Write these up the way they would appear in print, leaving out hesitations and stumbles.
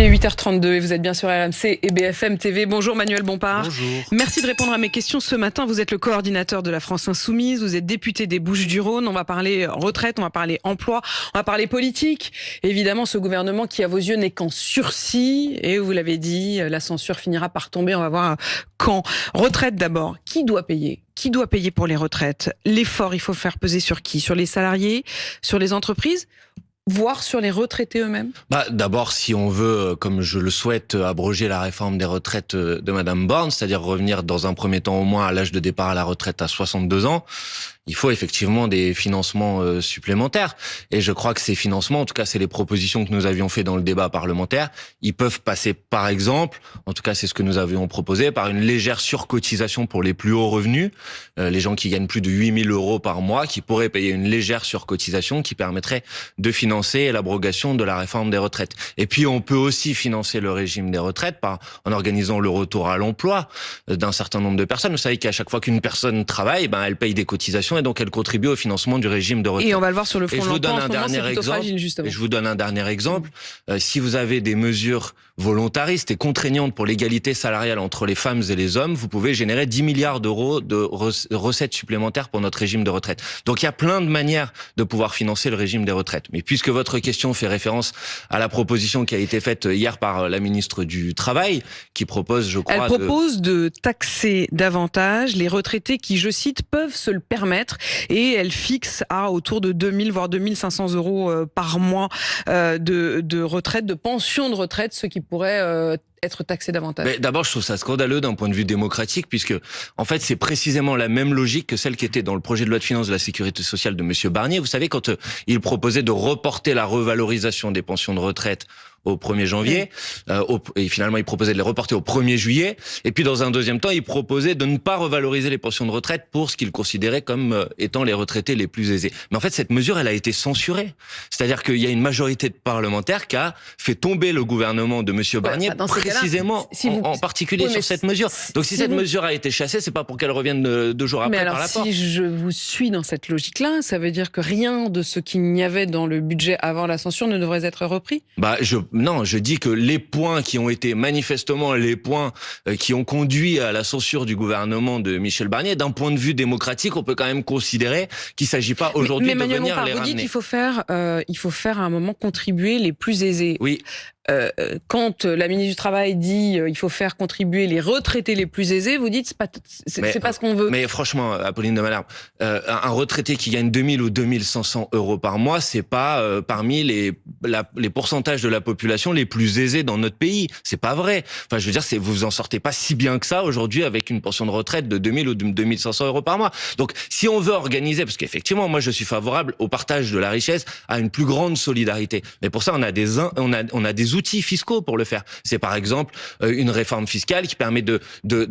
est 8h32 et vous êtes bien sur RMC et BFM TV. Bonjour Manuel Bompard. Bonjour. Merci de répondre à mes questions ce matin. Vous êtes le coordinateur de la France Insoumise, vous êtes député des Bouches-du-Rhône. On va parler retraite, on va parler emploi, on va parler politique. Évidemment, ce gouvernement qui, à vos yeux, n'est qu'en sursis. Et vous l'avez dit, la censure finira par tomber. On va voir quand. Retraite d'abord. Qui doit payer ? Qui doit payer pour les retraites ? L'effort, il faut faire peser sur qui ? Sur les salariés ? Sur les entreprises ? Voire sur les retraités eux-mêmes ? D'abord, si on veut, comme je le souhaite, abroger la réforme des retraites de Madame Borne, c'est-à-dire revenir dans un premier temps au moins à l'âge de départ à la retraite à 62 ans, il faut effectivement des financements supplémentaires. Et je crois que ces financements, en tout cas c'est les propositions que nous avions fait dans le débat parlementaire, ils peuvent passer par exemple, en tout cas c'est ce que nous avions proposé, par une légère surcotisation pour les plus hauts revenus, les gens qui gagnent plus de 8 000 euros par mois, qui pourraient payer une légère surcotisation qui permettrait de financer l'abrogation de la réforme des retraites. Et puis on peut aussi financer le régime des retraites en organisant le retour à l'emploi d'un certain nombre de personnes. Vous savez qu'à chaque fois qu'une personne travaille, elle paye des cotisations et donc elle contribue au financement du régime de retraite. Et on va le voir sur le front de l'emploi, en ce moment, c'est plutôt fragile, justement. Et je vous donne un dernier exemple. Si vous avez des mesures volontaristes et contraignantes pour l'égalité salariale entre les femmes et les hommes, vous pouvez générer 10 milliards d'euros de recettes supplémentaires pour notre régime de retraite. Donc il y a plein de manières de pouvoir financer le régime des retraites. Mais puisque votre question fait référence à la proposition qui a été faite hier par la ministre du Travail, qui propose, je crois... Elle propose de taxer davantage les retraités qui, je cite, peuvent se le permettre, et elle fixe à autour de 2000 voire 2500 euros par mois de retraite, de pension de retraite, ce qui pourrait être taxé davantage. Mais d'abord, je trouve ça scandaleux d'un point de vue démocratique, puisque en fait, c'est précisément la même logique que celle qui était dans le projet de loi de finances de la sécurité sociale de Monsieur Barnier. Vous savez, quand il proposait de reporter la revalorisation des pensions de retraite au 1er janvier, et finalement il proposait de les reporter au 1er juillet, et puis dans un deuxième temps il proposait de ne pas revaloriser les pensions de retraite pour ce qu'il considérait comme étant les retraités les plus aisés. Mais en fait cette mesure elle a été censurée, c'est-à-dire qu'il y a une majorité de parlementaires qui a fait tomber le gouvernement de Monsieur Barnier précisément, en particulier sur cette mesure. Donc si cette mesure a été chassée, c'est pas pour qu'elle revienne 2 jours après par la porte. Mais alors si je vous suis dans cette logique-là, ça veut dire que rien de ce qu'il n'y avait dans le budget avant la censure ne devrait être repris ? Non, je dis que les points qui ont été manifestement les points qui ont conduit à la censure du gouvernement de Michel Barnier, d'un point de vue démocratique, on peut quand même considérer qu'il ne s'agit pas aujourd'hui de venir les ramener. Vous dites qu'il faut faire à un moment contribuer les plus aisés. Oui. Quand la ministre du Travail dit il faut faire contribuer les retraités les plus aisés, vous dites c'est pas ce qu'on veut. Mais franchement, Apolline de Malherbe, un retraité qui gagne 2000 ou 2500 euros par mois, c'est pas parmi les pourcentages de la population les plus aisés dans notre pays. C'est pas vrai. Enfin, je veux dire, vous en sortez pas si bien que ça aujourd'hui avec une pension de retraite de 2000 ou 2500 euros par mois. Donc, si on veut organiser, parce qu'effectivement, moi, je suis favorable au partage de la richesse, à une plus grande solidarité. Mais pour ça, on a des outils fiscaux pour le faire. C'est par exemple une réforme fiscale qui permet de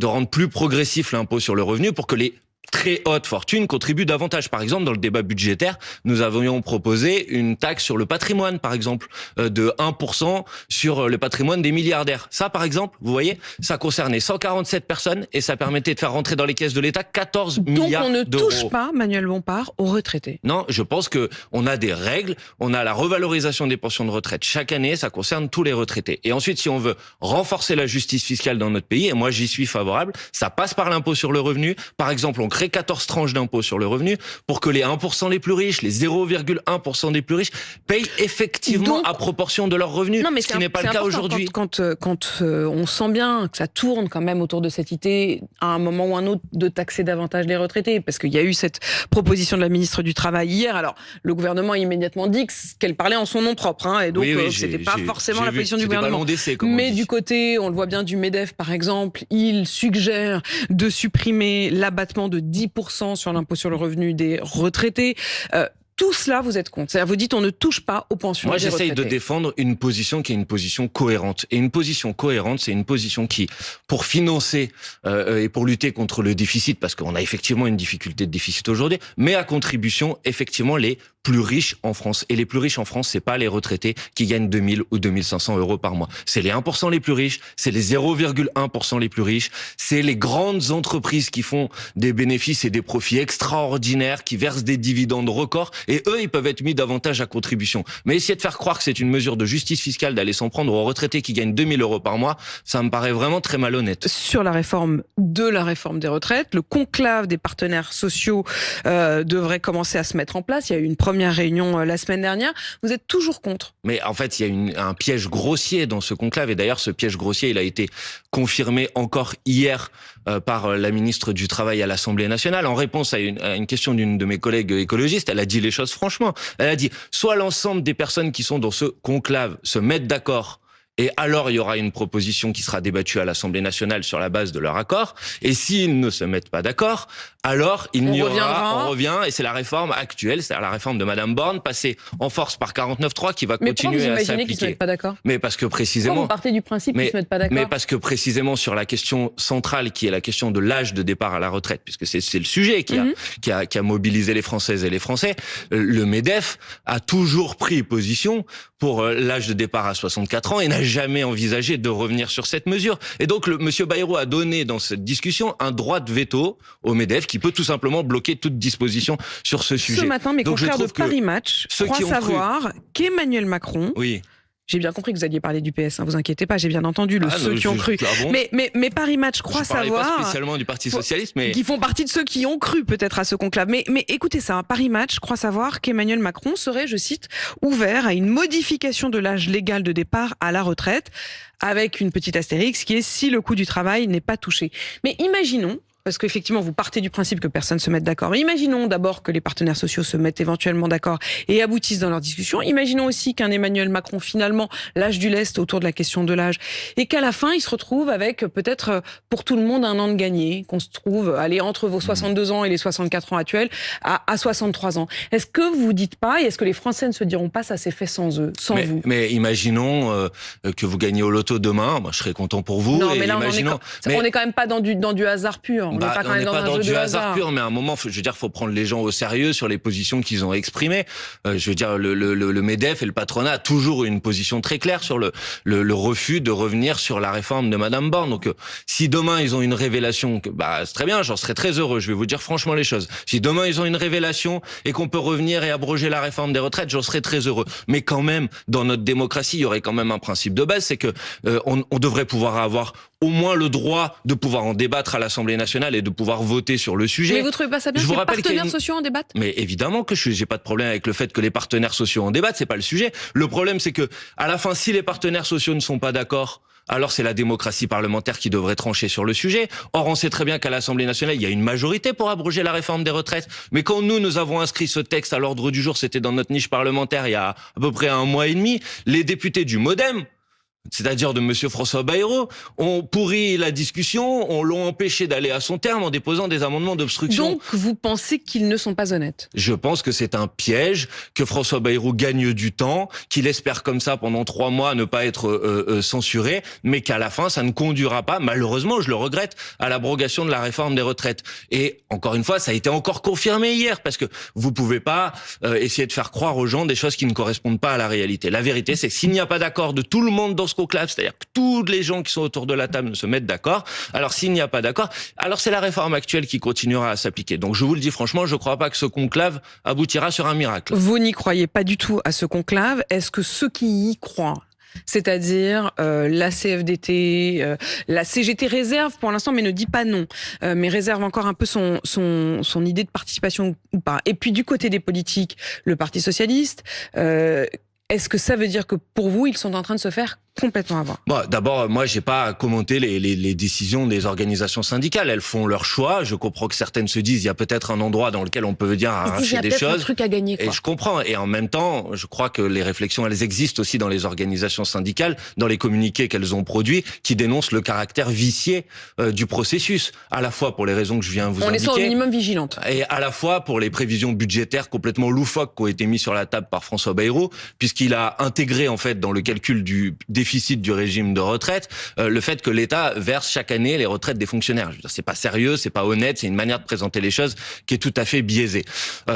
rendre plus progressif l'impôt sur le revenu pour que les très haute fortune contribuent davantage. Par exemple, dans le débat budgétaire, nous avions proposé une taxe sur le patrimoine, par exemple, de 1% sur le patrimoine des milliardaires. Ça, par exemple, vous voyez, ça concernait 147 personnes et ça permettait de faire rentrer dans les caisses de l'État 14 milliards d'euros. Donc on ne touche pas, Manuel Bompard, aux retraités. Non, je pense que on a des règles, on a la revalorisation des pensions de retraite chaque année, ça concerne tous les retraités. Et ensuite, si on veut renforcer la justice fiscale dans notre pays, et moi j'y suis favorable, ça passe par l'impôt sur le revenu. Par exemple, on crée 14 tranches d'impôt sur le revenu pour que les 1% les plus riches, les 0,1% des plus riches payent effectivement à proportion de leurs revenus, ce qui n'est pas le cas aujourd'hui. Quand on sent bien que ça tourne quand même autour de cette idée, à un moment ou un autre, de taxer davantage les retraités, parce qu'il y a eu cette proposition de la ministre du Travail hier. Alors, le gouvernement a immédiatement dit qu'elle parlait en son nom propre, et donc c'était pas forcément la position du gouvernement. Mais du côté, on le voit bien, du MEDEF par exemple, il suggère de supprimer l'abattement de 10% sur l'impôt sur le revenu des retraités. Tout cela, vous êtes contre. C'est-à-dire, vous dites, on ne touche pas aux pensions des retraités. Moi, j'essaye de défendre une position qui est une position cohérente. Et une position cohérente, c'est une position qui, pour financer et pour lutter contre le déficit, parce qu'on a effectivement une difficulté de déficit aujourd'hui, met à contribution effectivement les plus riches en France. Et les plus riches en France, c'est pas les retraités qui gagnent 2000 ou 2500 euros par mois. C'est les 1% les plus riches, c'est les 0,1% les plus riches, c'est les grandes entreprises qui font des bénéfices et des profits extraordinaires, qui versent des dividendes records, et eux, ils peuvent être mis davantage à contribution. Mais essayer de faire croire que c'est une mesure de justice fiscale d'aller s'en prendre aux retraités qui gagnent 2000 euros par mois, ça me paraît vraiment très malhonnête. Sur la réforme des retraites, le conclave des partenaires sociaux devrait commencer à se mettre en place. Il y a eu une première réunion la semaine dernière. Vous êtes toujours contre? Mais en fait, il y a un piège grossier dans ce conclave. Et d'ailleurs, ce piège grossier, il a été confirmé encore hier par la ministre du Travail à l'Assemblée nationale. En réponse à une question d'une de mes collègues écologistes, elle a dit les choses franchement. Elle a dit, soit l'ensemble des personnes qui sont dans ce conclave se mettent d'accord, et alors il y aura une proposition qui sera débattue à l'Assemblée nationale sur la base de leur accord. Et s'ils ne se mettent pas d'accord, alors on revient, et c'est la réforme actuelle, c'est-à-dire la réforme de Madame Borne, passée en force par 49.3, qui va continuer à s'appliquer. Mais pourquoi vous imaginez qu'ils se mettent pas d'accord? Mais parce que précisément... Pourquoi vous partez du principe qu'ils se mettent pas d'accord? Mais parce que précisément sur la question centrale, qui est la question de l'âge de départ à la retraite, puisque c'est le sujet qui a mobilisé les Françaises et les Français, le MEDEF a toujours pris position pour l'âge de départ à 64 ans et n'a jamais envisagé de revenir sur cette mesure. Et donc, monsieur Bayrou a donné dans cette discussion un droit de veto au MEDEF qui peut tout simplement bloquer toute disposition sur ce sujet. Ce matin, mes confrères de Paris Match croient savoir qu'Emmanuel Macron... Oui. J'ai bien compris que vous alliez parler du PS, vous inquiétez pas, j'ai bien entendu ceux qui ont cru. Bon. Mais Paris Match croit savoir... Pas spécialement du Parti Socialiste, mais... Qui font partie de ceux qui ont cru peut-être à ce conclave. Mais écoutez ça, Paris Match croit savoir qu'Emmanuel Macron serait, je cite, ouvert à une modification de l'âge légal de départ à la retraite, avec une petite astérix qui est si le coût du travail n'est pas touché. Mais imaginons, parce qu'effectivement, vous partez du principe que personne ne se mette d'accord. Imaginons d'abord que les partenaires sociaux se mettent éventuellement d'accord et aboutissent dans leur discussion. Imaginons aussi qu'un Emmanuel Macron, finalement, lâche du lest autour de la question de l'âge et qu'à la fin, il se retrouve avec peut-être pour tout le monde un an de gagné, qu'on se trouve aller entre vos 62 ans et les 64 ans actuels à 63 ans. Est-ce que vous dites pas et est-ce que les Français ne se diront pas ça s'est fait sans eux, sans vous? Mais imaginons que vous gagnez au loto demain, moi je serais content pour vous. Non, mais là, on est quand même pas dans du hasard pur. On n'est pas dans du hasard pur, mais à un moment, je veux dire, faut prendre les gens au sérieux sur les positions qu'ils ont exprimées. Je veux dire, le MEDEF et le patronat a toujours eu une position très claire sur le refus de revenir sur la réforme de Madame Borne. Donc, si demain ils ont une révélation, c'est très bien, j'en serais très heureux. Je vais vous dire franchement les choses. Si demain ils ont une révélation et qu'on peut revenir et abroger la réforme des retraites, j'en serais très heureux. Mais quand même, dans notre démocratie, il y aurait quand même un principe de base, c'est que on devrait pouvoir avoir au moins le droit de pouvoir en débattre à l'Assemblée nationale et de pouvoir voter sur le sujet. Mais vous trouvez pas ça bien que les partenaires sociaux en débattent? Mais évidemment que j'ai pas de problème avec le fait que les partenaires sociaux en débattent, c'est pas le sujet. Le problème, c'est que, à la fin, si les partenaires sociaux ne sont pas d'accord, alors c'est la démocratie parlementaire qui devrait trancher sur le sujet. Or, on sait très bien qu'à l'Assemblée nationale, il y a une majorité pour abroger la réforme des retraites. Mais quand nous avons inscrit ce texte à l'ordre du jour, c'était dans notre niche parlementaire il y a à peu près 1 mois et demi, les députés du MoDem, c'est-à-dire de monsieur François Bayrou, ont pourri la discussion, on l'ont empêché d'aller à son terme en déposant des amendements d'obstruction. Donc, vous pensez qu'ils ne sont pas honnêtes? Je pense que c'est un piège, que François Bayrou gagne du temps, qu'il espère comme ça pendant 3 mois ne pas être censuré, mais qu'à la fin, ça ne conduira pas, malheureusement, je le regrette, à l'abrogation de la réforme des retraites. Et encore une fois, ça a été encore confirmé hier, parce que vous pouvez pas essayer de faire croire aux gens des choses qui ne correspondent pas à la réalité. La vérité, c'est que s'il n'y a pas d'accord de tout le monde dans ce conclave, c'est-à-dire que tous les gens qui sont autour de la table se mettent d'accord. Alors s'il n'y a pas d'accord, alors c'est la réforme actuelle qui continuera à s'appliquer. Donc je vous le dis franchement, je ne crois pas que ce conclave aboutira sur un miracle. Vous n'y croyez pas du tout à ce conclave. Est-ce que ceux qui y croient, c'est-à-dire la CFDT, la CGT réserve pour l'instant, mais ne dit pas non, mais réserve encore un peu son idée de participation ou pas. Et puis du côté des politiques, le Parti socialiste, est-ce que ça veut dire que pour vous, ils sont en train de se faire complètement avoir? Bon, d'abord, moi, j'ai pas à commenter les décisions des organisations syndicales. Elles font leur choix. Je comprends que certaines se disent, il y a peut-être un endroit dans lequel on peut dire arracher des choses. Il y a un truc à gagner, quoi. Et je comprends. Et en même temps, je crois que les réflexions, elles existent aussi dans les organisations syndicales, dans les communiqués qu'elles ont produits, qui dénoncent le caractère vicié du processus, à la fois pour les raisons que je viens de vous indiquer. On est sur au minimum vigilante. Et à la fois pour les prévisions budgétaires complètement loufoques qui ont été mises sur la table par François Bayrou, puisqu'il a intégré, en fait, dans le calcul du déficit déficit du régime de retraite, le fait que l'État verse chaque année les retraites des fonctionnaires. Je veux dire, c'est pas sérieux, c'est pas honnête, c'est une manière de présenter les choses qui est tout à fait biaisée.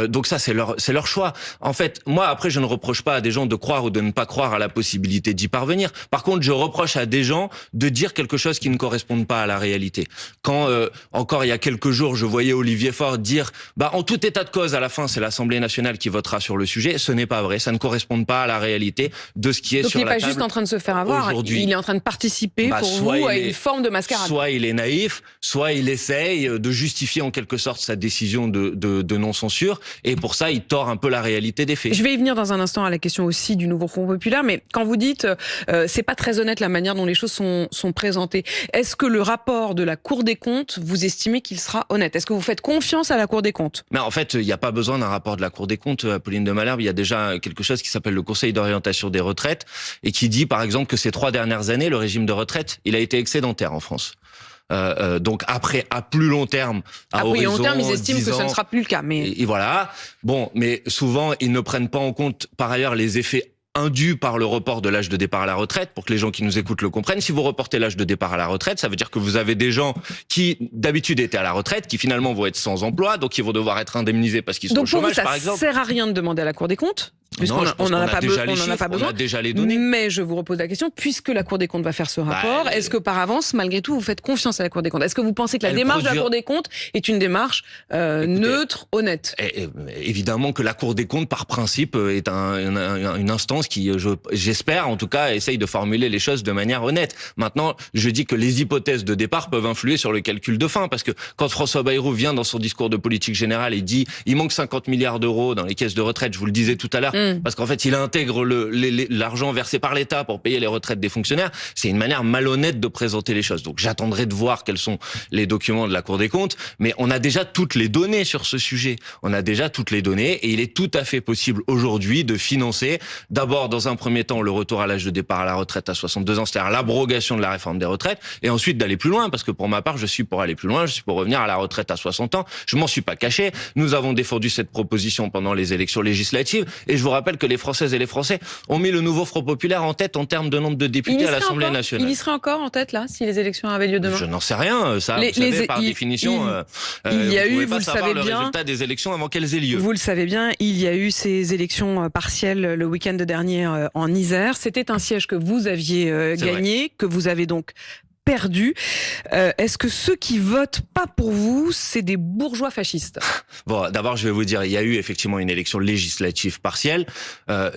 Donc ça, c'est leur choix. En fait, moi, après, je ne reproche pas à des gens de croire ou de ne pas croire à la possibilité d'y parvenir. Par contre, je reproche à des gens de dire quelque chose qui ne correspond pas à la réalité. Quand, encore il y a quelques jours, je voyais Olivier Faure dire en tout état de cause, à la fin, c'est l'Assemblée nationale qui votera sur le sujet. Ce n'est pas vrai. Ça ne correspond pas à la réalité de ce qui est donc sur la table. Donc il n'est pas juste en train de se faire avoir. Il est en train de participer pour vous à une forme de mascarade. Soit il est naïf, soit il essaye de justifier en quelque sorte sa décision de non-censure. Et pour ça, il tord un peu la réalité des faits. Je vais y venir dans un instant à la question aussi du nouveau Front populaire. Mais quand vous dites c'est pas très honnête la manière dont les choses sont présentées, est-ce que le rapport de la Cour des comptes, vous estimez qu'il sera honnête? Est-ce que vous faites confiance à la Cour des comptes? Mais en fait, il n'y a pas besoin d'un rapport de la Cour des comptes, Apolline de Malherbe. Il y a déjà quelque chose qui s'appelle le Conseil d'orientation des retraites et qui dit, par exemple, que ces 3 dernières années, le régime de retraite, il a été excédentaire en France. Donc après, à plus long terme, à horizon, long terme, ils estiment que ce ne sera plus le cas. Mais et voilà. Bon, mais souvent, ils ne prennent pas en compte, par ailleurs, les effets indus par le report de l'âge de départ à la retraite, pour que les gens qui nous écoutent le comprennent. Si vous reportez l'âge de départ à la retraite, ça veut dire que vous avez des gens qui, d'habitude, étaient à la retraite, qui finalement vont être sans emploi, donc ils vont devoir être indemnisés parce qu'ils sont au chômage, par exemple. Donc pour vous, ça sert à rien de demander à la Cour des comptes? Non, on n'en a pas besoin. On a déjà les données. Mais je vous repose la question, puisque la Cour des comptes va faire ce rapport, est-ce que par avance, malgré tout, vous faites confiance à la Cour des comptes? Est-ce que vous pensez que la démarche de la Cour des comptes est une démarche neutre, honnête? Évidemment que la Cour des comptes, par principe, est une instance qui, j'espère, en tout cas, essaye de formuler les choses de manière honnête. Maintenant, je dis que les hypothèses de départ peuvent influer sur le calcul de fin, parce que quand François Bayrou vient dans son discours de politique générale et dit il manque 50 milliards d'euros dans les caisses de retraite, je vous le disais tout à l'heure, parce qu'en fait, il intègre l'argent versé par l'État pour payer les retraites des fonctionnaires. C'est une manière malhonnête de présenter les choses. Donc, j'attendrai de voir quels sont les documents de la Cour des comptes. Mais on a déjà toutes les données sur ce sujet. On a déjà toutes les données et il est tout à fait possible aujourd'hui de financer d'abord, dans un premier temps, le retour à l'âge de départ à la retraite à 62 ans, c'est-à-dire l'abrogation de la réforme des retraites, et ensuite d'aller plus loin, parce que pour ma part, je suis pour aller plus loin, je suis pour revenir à la retraite à 60 ans. Je m'en suis pas caché. Nous avons défendu cette proposition pendant les élections législatives et je vous rappelle que les Françaises et les Français ont mis le nouveau Front populaire en tête en termes de nombre de députés à l'Assemblée nationale. Il y serait encore en tête, là, si les élections avaient lieu demain? Je n'en sais rien. Ça, vous savez, par définition, il y a eu, vous le savez bien, le résultat des élections avant qu'elles aient lieu. Vous le savez bien, il y a eu ces élections partielles le week-end dernier en Isère. C'était un siège que vous aviez gagné, que vous avez donc perdu. Est-ce que ceux qui votent pas pour vous, c'est des bourgeois fascistes? Bon, d'abord, je vais vous dire, il y a eu effectivement une élection législative partielle.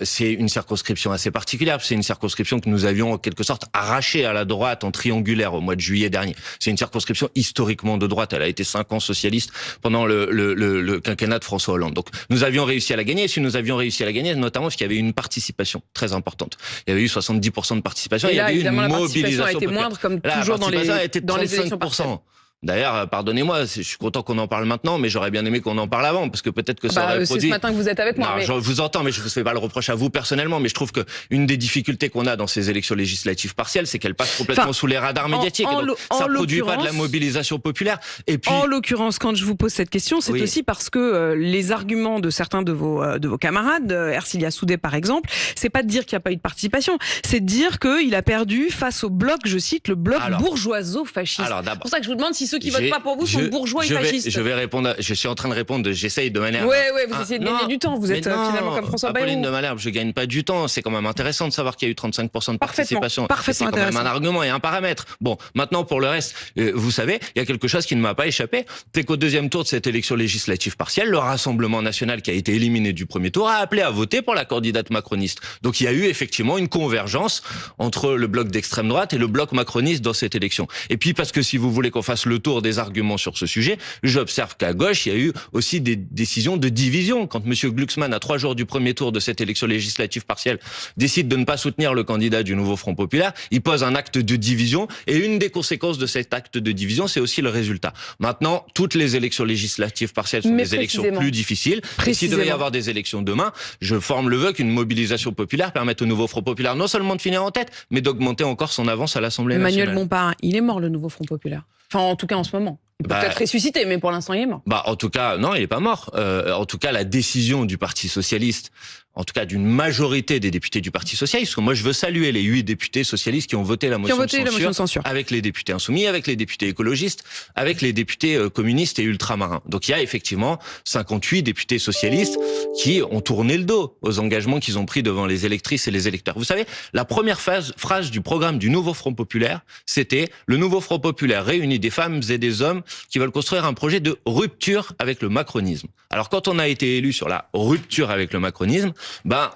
C'est une circonscription assez particulière. C'est une circonscription que nous avions en quelque sorte arrachée à la droite en triangulaire au mois de juillet dernier. C'est une circonscription historiquement de droite. Elle a été 5 ans socialiste pendant le quinquennat de François Hollande. Donc, nous avions réussi à la gagner. Et si nous avions réussi à la gagner, notamment parce qu'il y avait une participation très importante. Il y avait eu 70% de participation. Et là, il y avait eu une mobilisation. La mobilisation participation a été moindre, comme toujours dans les élections partielles. D'ailleurs, pardonnez-moi, je suis content qu'on en parle maintenant, mais j'aurais bien aimé qu'on en parle avant, parce que peut-être que ça aurait produit... C'est ce matin que vous êtes avec moi. Non, je vous entends, mais je vous fais pas le reproche à vous personnellement, mais je trouve que une des difficultés qu'on a dans ces élections législatives partielles, c'est qu'elles passent complètement sous les radars médiatiques. Ça produit pas de la mobilisation populaire. Et puis, en l'occurrence, quand je vous pose cette question, c'est aussi parce que les arguments de certains de vos camarades, Ercilia Soudé par exemple, c'est pas de dire qu'il n'y a pas eu de participation, c'est de dire qu'il a perdu face au bloc, je cite, le bloc bourgeoiso-fasciste. C'est pour ça que je vous demande si ceux qui votent pas pour vous sont bourgeois et fascistes. Je vais répondre. Je suis en train de répondre. J'essaye de manière. Ouais, vous essayez de gagner du temps. Vous êtes finalement comme François Bayrou. Apolline de Malherbe, je gagne pas du temps. C'est quand même intéressant de savoir qu'il y a eu 35% de participation. Parfaitement c'est quand même un argument et un paramètre. Bon, maintenant pour le reste, vous savez, il y a quelque chose qui ne m'a pas échappé. C'est qu'au deuxième tour de cette élection législative partielle, le Rassemblement national qui a été éliminé du premier tour a appelé à voter pour la candidate macroniste. Donc il y a eu effectivement une convergence entre le bloc d'extrême droite et le bloc macroniste dans cette élection. Et puis parce que si vous voulez qu'on fasse le tour des arguments sur ce sujet, j'observe qu'à gauche, il y a eu aussi des décisions de division. Quand M. Glucksmann, à 3 jours du premier tour de cette élection législative partielle, décide de ne pas soutenir le candidat du nouveau Front populaire, il pose un acte de division. Et une des conséquences de cet acte de division, c'est aussi le résultat. Maintenant, toutes les élections législatives partielles sont des élections plus difficiles. Et s'il devait y avoir des élections demain, je forme le vœu qu'une mobilisation populaire permette au nouveau Front populaire non seulement de finir en tête, mais d'augmenter encore son avance à l'Assemblée nationale. Emmanuel Bompard, il est mort le nouveau Front populaire. Enfin, en tout cas en ce moment. Il peut peut-être ressusciter, mais pour l'instant, il est mort. En tout cas, non, il est pas mort. En tout cas, la décision du Parti socialiste, en tout cas d'une majorité des députés du Parti socialiste, parce que moi je veux saluer les 8 députés socialistes qui ont voté la motion de censure, avec les députés insoumis, avec les députés écologistes, avec les députés communistes et ultramarins. Donc il y a effectivement 58 députés socialistes qui ont tourné le dos aux engagements qu'ils ont pris devant les électrices et les électeurs. Vous savez, la première phrase du programme du Nouveau Front Populaire, c'était « Le Nouveau Front Populaire réunit des femmes et des hommes qui veulent construire un projet de rupture avec le macronisme ». Alors quand on a été élu sur la rupture avec le macronisme,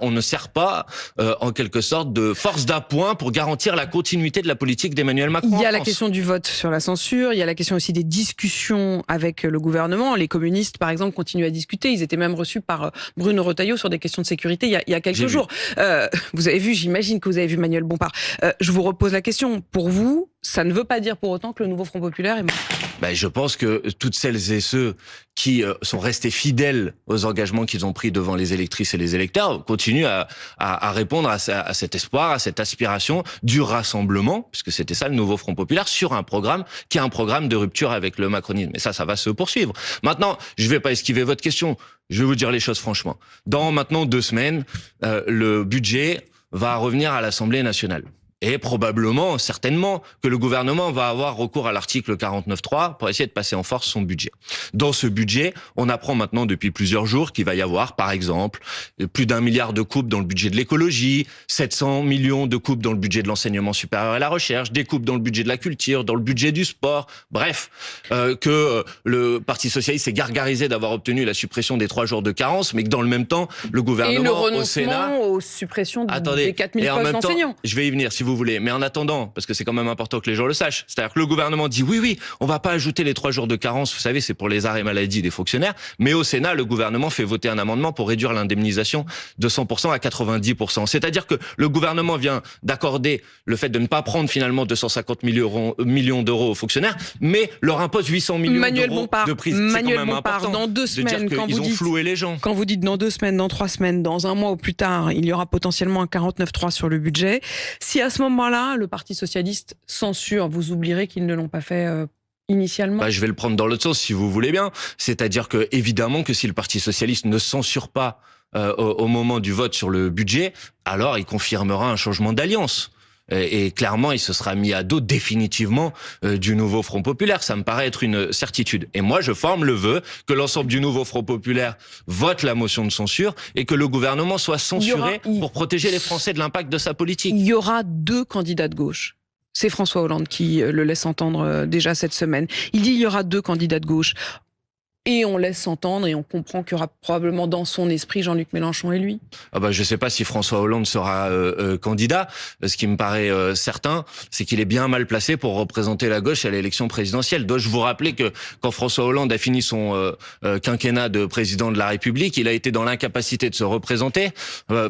on ne sert pas en quelque sorte de force d'appoint pour garantir la continuité de la politique d'Emmanuel Macron. Il y a la question du vote sur la censure, il y a la question aussi des discussions avec le gouvernement. Les communistes, par exemple, continuent à discuter. Ils étaient même reçus par Bruno Retailleau sur des questions de sécurité il y a quelques jours. Vous avez vu, j'imagine que vous avez vu Manuel Bompard. Je vous repose la question. Pour vous, ça ne veut pas dire pour autant que le Nouveau Front Populaire est mort? Je pense que toutes celles et ceux qui sont restés fidèles aux engagements qu'ils ont pris devant les électrices et les électeurs continuent à répondre à cet espoir, à cette aspiration du rassemblement, puisque c'était ça le Nouveau Front Populaire, sur un programme qui est un programme de rupture avec le macronisme. Et ça va se poursuivre. Maintenant, je vais pas esquiver votre question. Je vais vous dire les choses franchement. Dans maintenant 2 semaines, le budget va revenir à l'Assemblée nationale. Et probablement, certainement, que le gouvernement va avoir recours à l'article 49.3 pour essayer de passer en force son budget. Dans ce budget, on apprend maintenant depuis plusieurs jours qu'il va y avoir, par exemple, plus d'1 milliard de coupes dans le budget de l'écologie, 700 millions de coupes dans le budget de l'enseignement supérieur et la recherche, des coupes dans le budget de la culture, dans le budget du sport, bref, que le Parti socialiste s'est gargarisé d'avoir obtenu la suppression des 3 jours de carence, mais que dans le même temps, le gouvernement au Sénat... aux suppressions des 4000 postes d'enseignants. Je vais y venir, si vous voulez. Mais en attendant, parce que c'est quand même important que les gens le sachent, c'est-à-dire que le gouvernement dit oui, on va pas ajouter les 3 jours de carence, vous savez, c'est pour les arrêts maladie des fonctionnaires, mais au Sénat, le gouvernement fait voter un amendement pour réduire l'indemnisation de 100% à 90%. C'est-à-dire que le gouvernement vient d'accorder le fait de ne pas prendre finalement 250 millions d'euros aux fonctionnaires, mais leur impose 800 millions d'euros de prise. Manuel Bompard, dans 2 semaines, ils ont floué les gens. Quand vous dites dans 2 semaines, dans 3 semaines, dans 1 mois ou plus tard, il y aura potentiellement un 49.3 sur le budget. Si à ce moment-là, le Parti socialiste censure, vous oublierez qu'ils ne l'ont pas fait initialement? Je vais le prendre dans l'autre sens, si vous voulez bien. C'est-à-dire que, évidemment, que si le Parti socialiste ne censure pas au moment du vote sur le budget, alors il confirmera un changement d'alliance. Et clairement, il se sera mis à dos définitivement du Nouveau Front Populaire. Ça me paraît être une certitude. Et moi, je forme le vœu que l'ensemble du Nouveau Front Populaire vote la motion de censure et que le gouvernement soit censuré pour protéger les Français de l'impact de sa politique. Il y aura 2 candidats de gauche. C'est François Hollande qui le laisse entendre déjà cette semaine. Il dit il y aura 2 candidats de gauche. Et on laisse entendre et on comprend qu'il y aura probablement dans son esprit Jean-Luc Mélenchon et lui. Je sais pas si François Hollande sera candidat. Ce qui me paraît certain, c'est qu'il est bien mal placé pour représenter la gauche à l'élection présidentielle. Dois-je vous rappeler que quand François Hollande a fini son quinquennat de président de la République, il a été dans l'incapacité de se représenter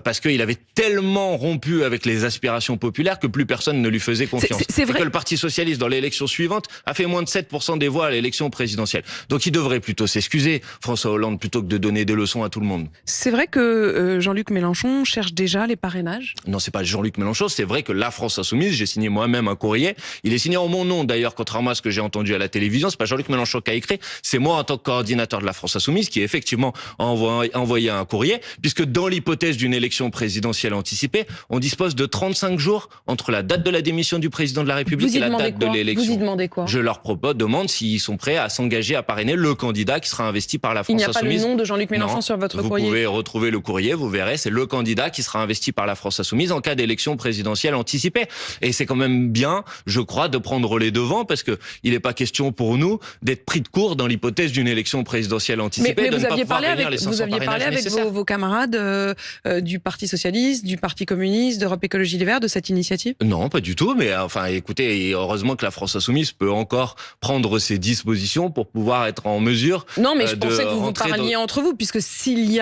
parce qu'il avait tellement rompu avec les aspirations populaires que plus personne ne lui faisait confiance. C'est vrai. Et que le Parti socialiste, dans l'élection suivante, a fait moins de 7% des voix à l'élection présidentielle. Donc il devrait plutôt s'excuser, François Hollande, plutôt que de donner des leçons à tout le monde. C'est vrai que Jean-Luc Mélenchon cherche déjà les parrainages? Non, c'est pas Jean-Luc Mélenchon, c'est vrai que la France Insoumise, j'ai signé moi-même un courrier, il est signé en mon nom d'ailleurs, contrairement à ce que j'ai entendu à la télévision, c'est pas Jean-Luc Mélenchon qui a écrit, c'est moi en tant que coordinateur de la France Insoumise qui effectivement a envoyé un courrier, puisque dans l'hypothèse d'une élection présidentielle anticipée, on dispose de 35 jours entre la date de la démission du président de la République et la date de l'élection. Vous y demandez quoi? Je leur demande s'ils sont prêts à s'engager à parrainer le candidat qui sera investi par la France Insoumise. Il n'y a pas le nom de Jean-Luc Mélenchon sur votre courrier? Vous pouvez retrouver le courrier, vous verrez, c'est le candidat qui sera investi par la France Insoumise en cas d'élection présidentielle anticipée. Et c'est quand même bien, je crois, de prendre les devants parce que il n'est pas question pour nous d'être pris de court dans l'hypothèse d'une élection présidentielle anticipée. Mais vous aviez parlé avec vos camarades du Parti socialiste, du Parti communiste, d'Europe Écologie Les Verts de cette initiative? Non, pas du tout. Mais enfin, écoutez, heureusement que la France Insoumise peut encore prendre ses dispositions pour pouvoir être en mesure candidature. Non, mais je pensais que vous parliez entre vous, puisque si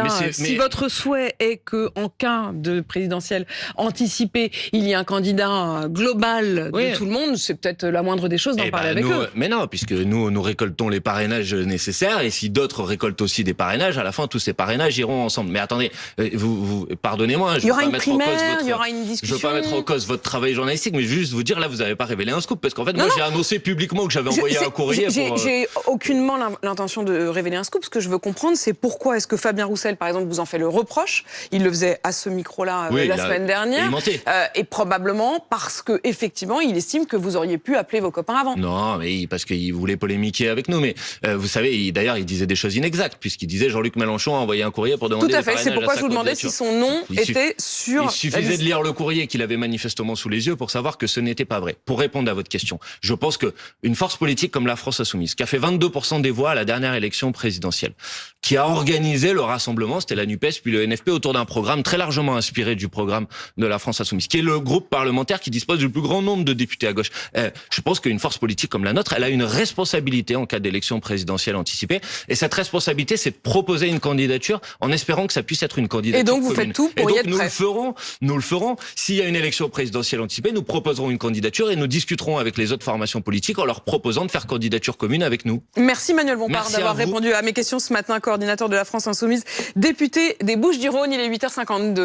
votre souhait est que en cas de présidentielle anticipée, il y ait un candidat global de tout le monde, c'est peut-être la moindre des choses d'en parler avec eux. Mais non, puisque nous récoltons les parrainages nécessaires, et si d'autres récoltent aussi des parrainages, à la fin tous ces parrainages iront ensemble. Mais attendez, vous pardonnez-moi, il y aura une primaire, il y aura une discussion. Je veux pas mettre en cause votre travail journalistique, mais juste vous dire là, vous n'avez pas révélé un scoop, parce qu'en fait, moi j'ai annoncé publiquement que j'avais envoyé un courrier. J'ai aucunement l'intention de révéler un scoop. Ce que je veux comprendre, c'est pourquoi est-ce que Fabien Roussel, par exemple, vous en fait le reproche. Il le faisait à ce micro-là la semaine dernière, et probablement parce que effectivement, il estime que vous auriez pu appeler vos copains avant. Non, mais parce qu'il voulait polémiquer avec nous. Mais vous savez, d'ailleurs, il disait des choses inexactes, puisqu'il disait Jean-Luc Mélenchon a envoyé un courrier pour demander. Tout à fait. C'est pourquoi je vous demandais si son nom était sur. Il suffisait de lire le courrier qu'il avait manifestement sous les yeux pour savoir que ce n'était pas vrai. Pour répondre à votre question, je pense que une force politique comme la France Insoumise, qui a fait 22% des voix à la dernière élection présidentielle, qui a organisé le rassemblement, c'était la NUPES puis le NFP, autour d'un programme très largement inspiré du programme de la France Insoumise, qui est le groupe parlementaire qui dispose du plus grand nombre de députés à gauche. Je pense qu'une force politique comme la nôtre, elle a une responsabilité en cas d'élection présidentielle anticipée, et cette responsabilité, c'est de proposer une candidature en espérant que ça puisse être une candidature commune. Et donc vous commune. faites tout pour y être prêt. Nous le ferons. S'il y a une élection présidentielle anticipée, nous proposerons une candidature et nous discuterons avec les autres formations politiques en leur proposant de faire candidature commune avec nous. Merci Manuel Bompard d'avoir répondu à mes questions ce matin, coordinateur de la France Insoumise, député des Bouches-du-Rhône. Il est 8h52.